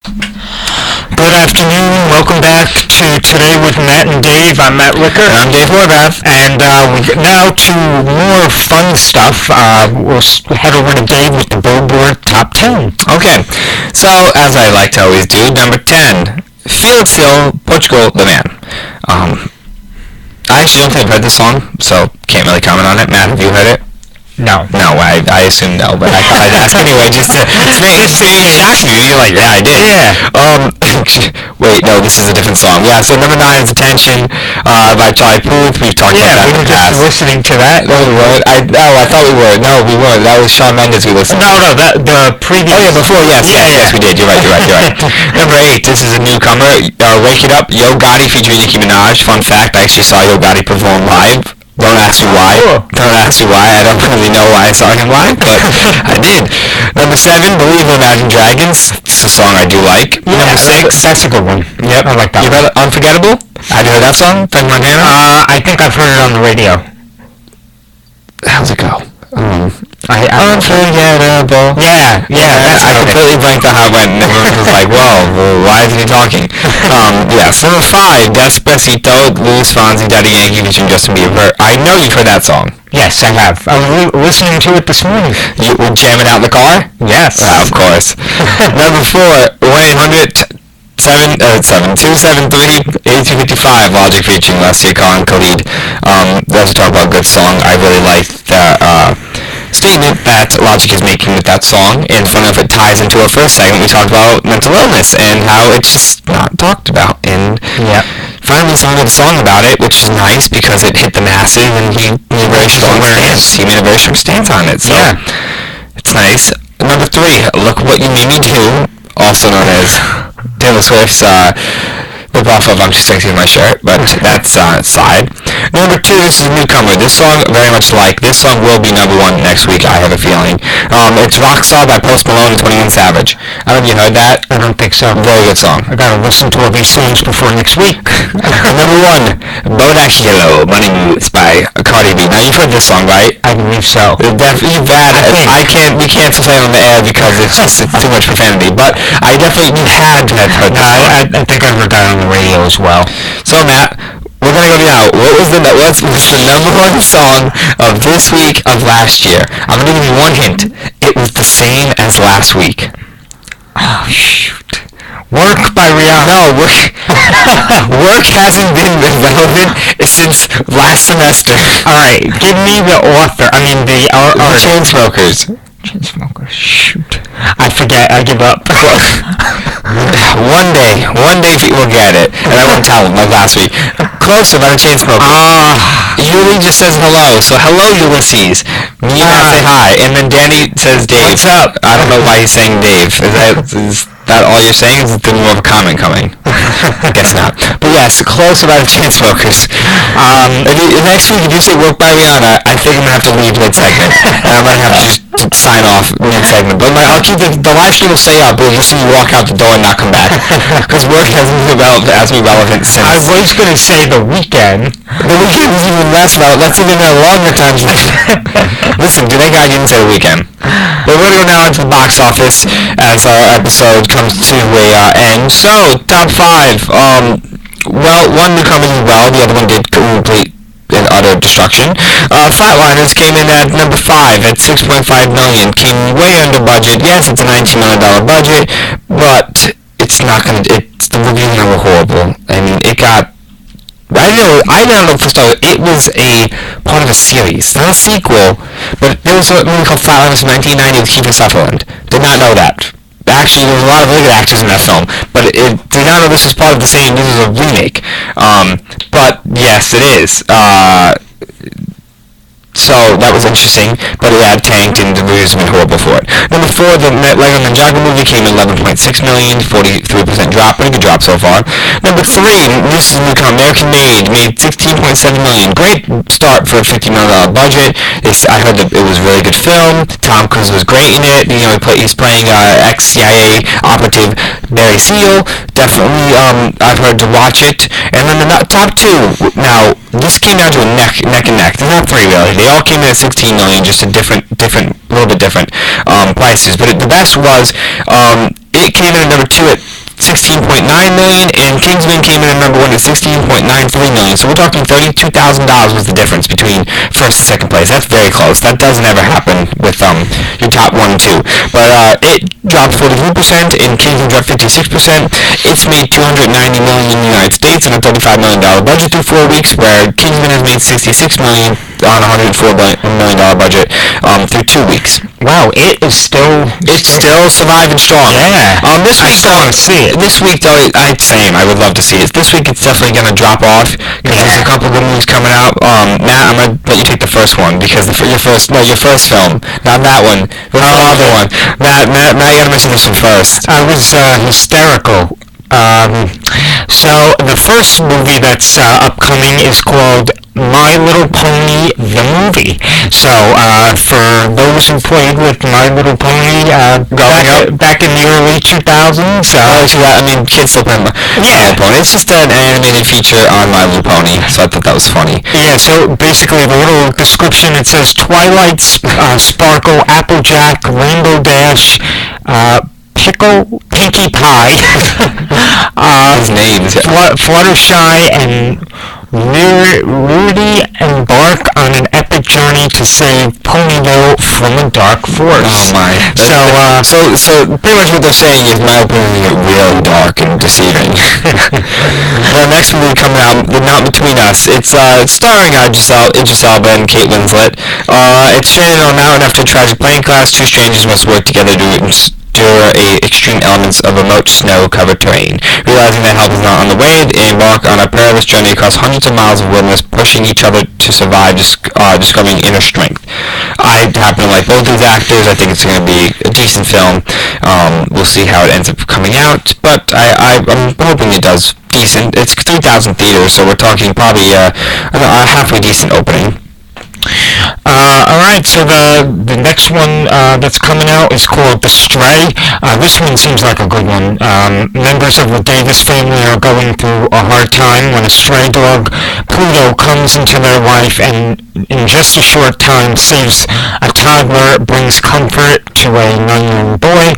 Good afternoon. Welcome back to Today with Matt and Dave. I'm Matt Wicker. And I'm Dave Horvath. And we get now to more fun stuff. We'll head over to Dave with the Billboard Top 10. Okay, so as I like to always do, number 10, Felix Hill, Portugal, The Man. I actually don't think I've heard this song, so can't really comment on it. Matt, have you heard it? No. No, I assume no, but I thought I'd ask anyway, just to shock you. You're like, yeah, I did. Yeah. Wait, no, this is a different song. Yeah, so number 9 is Attention by Charlie Puth. We've talked about that in the past. Yeah, we were just listening to that. No, we weren't. I thought we were. No, we weren't. That was Shawn Mendes we listened to. No, the previous... Oh, yeah, before, yes, we did. You're right. Number 8, this is a newcomer. Wake It Up, Yo Gotti featuring Nicki Minaj. Fun fact, I actually saw Yo Gotti perform live. Don't ask me why. I don't really know why I saw him live, but I did. Number 7, Believe in Imagine Dragons. It's a song I do like. Yeah, number 6. That's a good one. Yep. I like that You one. heard Unforgettable? Have you heard that song? From Montana? I think I've heard it on the radio. How's it go? Unforgettable. Yeah, that's I completely blanked on how it went, and everyone was like, well, why isn't he talking? Yes. Number 5, Despacito, Luis Fonsi, Daddy Yankee featuring Justin Bieber. I know you've heard that song. Yes, I have. I was listening to it this morning. You were jamming out in the car? Yes. Of course. Number 4, 1-800-273-8255, Logic featuring Leslie Khan, Khalid. Those talk about a good song. I really like the statement that Logic is making with that song, and funny enough, it ties into our first segment. We talked about mental illness and how it's just not talked about, and finally someone did a song about it, which is nice because it hit the masses, and he made a very strong stance. He made a very strong stance on it, so it's nice. Number 3, Look What You Made Me Do, also known as Taylor Swift's rip-off of I'm Too Sexy in My Shirt, but that's side. Number 2, this is a newcomer. This song, very much like. This song will be number 1 next week, I have a feeling. It's Rockstar by Post Malone and 21 Savage. I don't know if you heard that. I don't think so. Very good song. I gotta listen to all these songs before next week. Number 1, Bodak Yellow, Money Moves by Cardi B. Now, you've heard this song, right? I believe so. Definitely bad. We can't say it on the air because it's too much profanity, but I definitely, you had to have heard that song. I think I heard that on the radio as well. So, Matt, we're going to go now. What's the number 1 song of this week of last year? I'm going to give you one hint. It was the same as last week. Oh, shoot. Work by Rihanna. No, Work hasn't been relevant since last semester. Alright, give me the author. I mean, the Chainsmokers. Chainsmokers. Shoot. I forget. I give up. One day we'll get it, and I won't tell them like last week. Closer by the Chainsmokers. Yuli just says hello, so hello Ulysses. Me and I say hi, and then Danny says Dave. What's up? I don't know why he's saying Dave. Is that all you're saying? Is there more of a comment coming? I guess not. But yes, closer by the Chainsmokers. Next week, if you say Work by Rihanna, I think I'm going to have to leave mid-segment. And I'm going to have to just sign off mid-segment. But I'll keep the live stream will stay up, but you'll just see me walk out the door and not come back. Because Work hasn't been relevant since. I was going to say The Weeknd. The Weeknd is even less relevant. That's even a longer time. Listen, thank God you didn't say The Weeknd. But we're going to go now into the box office as our episode comes to a end. So, top 5. Well, one newcomer did well, the other one did complete and utter destruction. Flatliners came in at number 5 at $6.5 million, came way under budget. Yes, it's a $19 million budget, but it's not gonna. The reviews were horrible. I mean, it got. I don't know for starters, it was a part of a series, not a sequel, but there was a movie called Flatliners from 1990 with Kiefer Sutherland. Did not know that. Actually, there was a lot of really good actors in that film, but it did not know this was part of the same. This is a remake. But yes, it is. So that was interesting, but it had tanked and the reviews have been horrible for it. Number 4, the Lego Ninjago movie came in $11.6 million, 43% drop, pretty good drop so far. Number 3, this is a newcomer, American made $16.7 million. Great start for a $50 million budget. I heard that it was a really good film. Tom Cruise was great in it. You know, he's playing ex-CIA operative Barry Seal. Definitely, I've heard to watch it. And then the top 2. Now, this came down to a neck and neck. There's not 3 really. They all came in at $16 million, just a little bit different prices. But the best was, it came in at number 2 at million, and Kingsman came in at number 1 at $16.93 million. So we're talking $32,000 was the difference between first and second place. That's very close. That doesn't ever happen with your top 1 and 2. But it dropped 43%, and Kingsman dropped 56%. It's made $290 million in the United States on a $35 million budget through 4 weeks, where Kingsman has made $66 million on a $104 million budget through 2 weeks. Wow, it's still surviving strong. Yeah. This week, still want to see it. This week, though, I would love to see it. This week, it's definitely going to drop off because there's a couple good movies coming out. Matt, I'm going to let you take the first one because your first film, not that one, but the other one. Matt, you got to mention this one first. I was hysterical. So the first movie that's upcoming is called My Little Pony, the movie. So for those who played with My Little Pony back in the early 2000s, kids still play My Little Pony. It's just an animated feature on My Little Pony, so I thought that was funny. Yeah, so basically the little description, it says Twilight, Sparkle, Applejack, Rainbow Dash, Pickle, Pinkie Pie, his names, Fluttershy, and Rudy embark on an epic journey to save Ponyville from a dark force. Oh my! So pretty much what they're saying is My Little Pony is real dark and deceiving. The next movie coming out, The Mountain Between Us. It's starring Idris Elba and Kate Winslet. It's stranded on a mountain after a tragic plane crash. Two strangers must work together to endure extreme elements of remote snow-covered terrain. Realizing that help is not on the way, they embark on a perilous journey across hundreds of miles of wilderness, pushing each other to survive, discovering inner strength. I happen to like both these actors. I think it's going to be a decent film. We'll see how it ends up coming out, but I'm hoping it does decent. It's 3,000 theaters, so we're talking probably a halfway decent opening. Alright, so the next one that's coming out is called The Stray. This one seems like a good one. Members of the Davis family are going through a hard time when a stray dog, Pluto, comes into their life and in just a short time saves a toddler, brings comfort to a 9-year-old boy,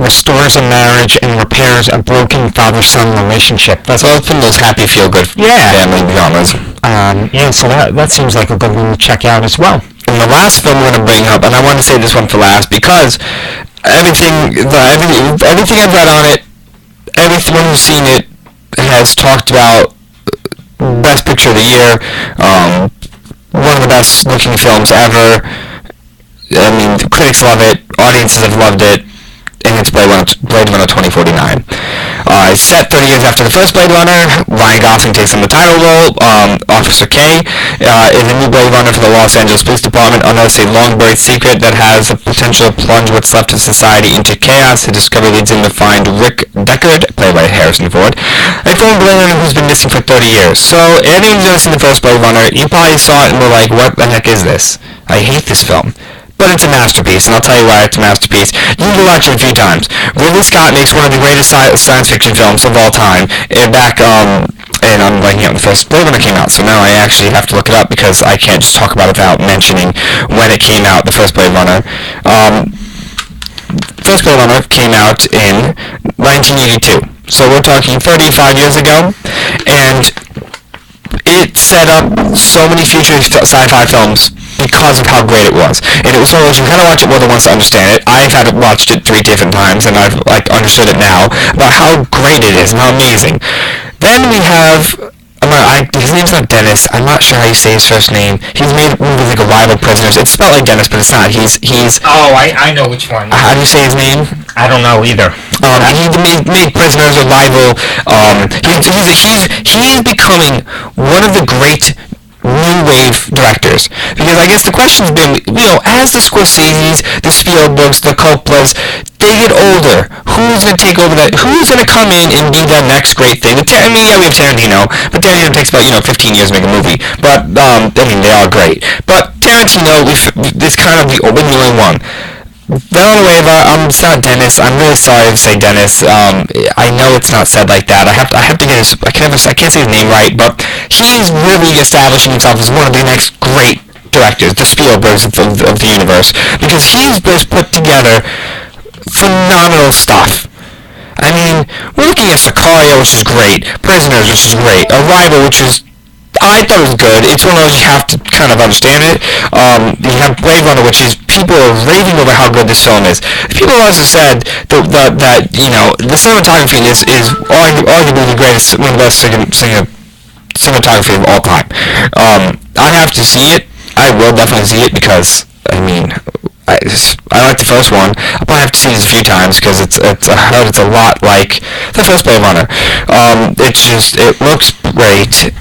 restores a marriage, and repairs a broken father-son relationship. That's all from those happy, feel-good family dramas. So that seems like a good one to check out as well. And the last film we're going to bring up, and I want to say this one for last because everything I've read on it, everyone who's seen it has talked about Best Picture of the Year, one of the best looking films ever. I mean, the critics love it, audiences have loved it, and it's Blade Runner 2049. It's set 30 years after the first Blade Runner. Ryan Gosling takes on the title role. Officer K is a new Blade Runner for the Los Angeles Police Department, unearths a long-buried secret that has the potential to plunge what's left of society into chaos. The discovery leads him to find Rick Deckard, played by Harrison Ford, a former Blade Runner who's been missing for 30 years. So, anyone who's ever seen the first Blade Runner, you probably saw it and were like, what the heck is this? I hate this film. But it's a masterpiece, and I'll tell you why it's a masterpiece. You can watch it a few times. Ridley Scott makes one of the greatest science fiction films of all time. And I'm blanking out the first Blade Runner came out, so now I actually have to look it up because I can't just talk about it without mentioning when it came out, the first Blade Runner. First Blade Runner came out in 1982. So we're talking 35 years ago, and it set up so many future sci-fi films because of how great it was. And it was one of those, you kind of watch it more than once to understand it. I've watched it 3 different times, and I've understood it now about how great it is and how amazing. Then we have, his name's not Dennis. I'm not sure how you say his first name. He's made movies like Arrival, Prisoners. It's spelled like Dennis, but it's not. He's. Oh, I know which one. How do you say his name? I don't know either. He made Prisoners, Arrival. He's becoming one of the great new wave directors, because I guess the question's been, as the Scorseses, the Spielbergs, the Coppolas, they get older. Who's going to take over that? Who's going to come in and be that next great thing? We have Tarantino, but Tarantino takes about 15 years to make a movie. But they are great. But Tarantino is kind of the only one. Villanueva, it's not Dennis. I'm really sorry to say Dennis. I know it's not said like that. I have to get his. I can't say his name right, but he's really establishing himself as one of the next great directors, the Spielbergs of the universe, because he's just put together phenomenal stuff. I mean, we're looking then you have Sicario, which is great. Prisoners, which is great. Arrival, which is I thought it was good. It's one of those you have to kind of understand it. You have Blade Runner, which is people are raving over how good this film is. People also said that the cinematography in this is arguably the greatest, one of the best cinematography of all time. I have to see it. I will definitely see it because I like the first one. I'll probably have to see this a few times because I heard it's a lot like the first Blade Runner. It looks great.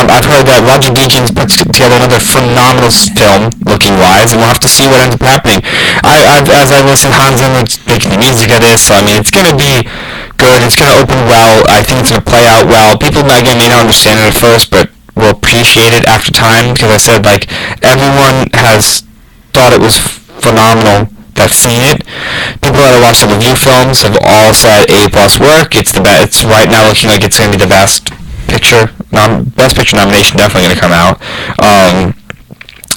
I've heard that Roger Deakins put together another phenomenal film looking wise, and we'll have to see what ends up happening. As I listen, Hans Zimmer's making the music of this, so it's gonna be good. It's gonna open well. I think it's gonna play out well. People again may not understand it at first, but will appreciate it after time, because I said everyone has thought it was phenomenal that's seen it. People that have watched the review films have all said A+ work. It's the best. It's right now looking like it's gonna be the best picture nomination, definitely gonna come out.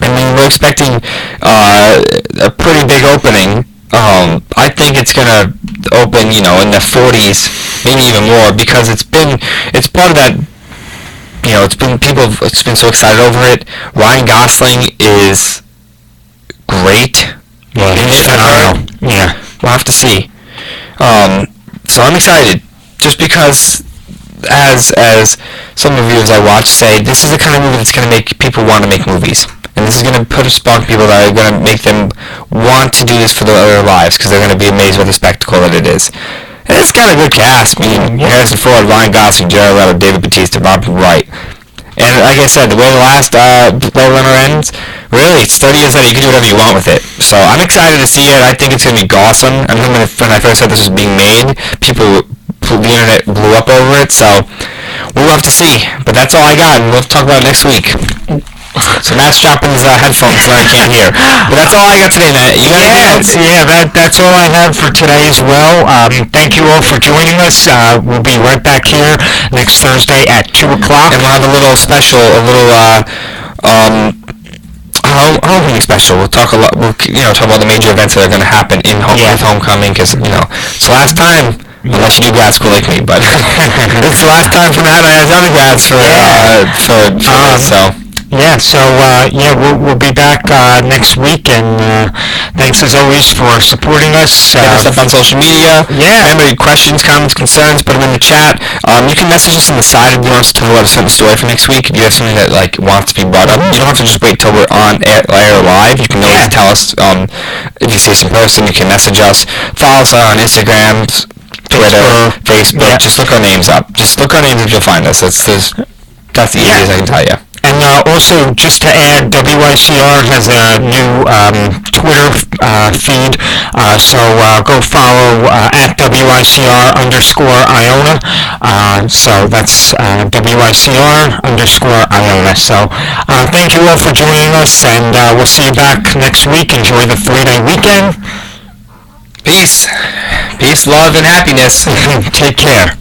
We're expecting a pretty big opening. I think it's gonna open in the 40s, maybe even more, because it's part of that. It's been so excited over it. Ryan Gosling is great. Yeah, he's phenomenal. Yeah, we'll have to see. So I'm excited, just because, as some reviewers I watch say, this is the kind of movie that's going to make people want to make movies, and this is going to spark people that are going to make them want to do this for their lives, because they're going to be amazed by the spectacle that it is. And it's got a good cast. Harrison Ford, Ryan Gosling, Jared Leto, David Bautista, Robert Wright. And like I said, the way the last Blade Runner ends, really, it's 30 years later, you can do whatever you want with it. So I'm excited to see it. I think it's going to be awesome. I remember when I first said this was being made, the internet blew up over it, so we'll have to see. But that's all I got, and we'll talk about it next week. So Matt's dropping his headphones so I can't hear. But that's all I got today, Matt. You got anything else? That's all I have for today as well. Thank you all for joining us. We'll be right back here next Thursday at 2 o'clock. And we'll have a little special, homecoming special. We'll talk a lot. We'll talk about the major events that are going to happen with homecoming, because it's the last time. Unless you do grad school like me, but it's the last time for Matt and I as undergrads for this, so. Yeah, so we'll be back next week, and thanks as always for supporting us. Hit us up on social media. Yeah. Remember, questions, comments, concerns, put them in the chat. You can message us on the side if you want us to let us know the story for next week. If you have something that wants to be brought up, you don't have to just wait till we're on air live. You can always tell us. If you see us in person, you can message us. Follow us on Instagram, Twitter, Facebook. Just look our names up. Just look our names if you'll find us. That's the easiest I can tell you. And also, just to add, WICR has a new Twitter feed, so go follow at WICR_Iona. So that's WICR_Iona. So thank you all for joining us, and we'll see you back next week. Enjoy the 3-day weekend. Peace, love, and happiness. Take care.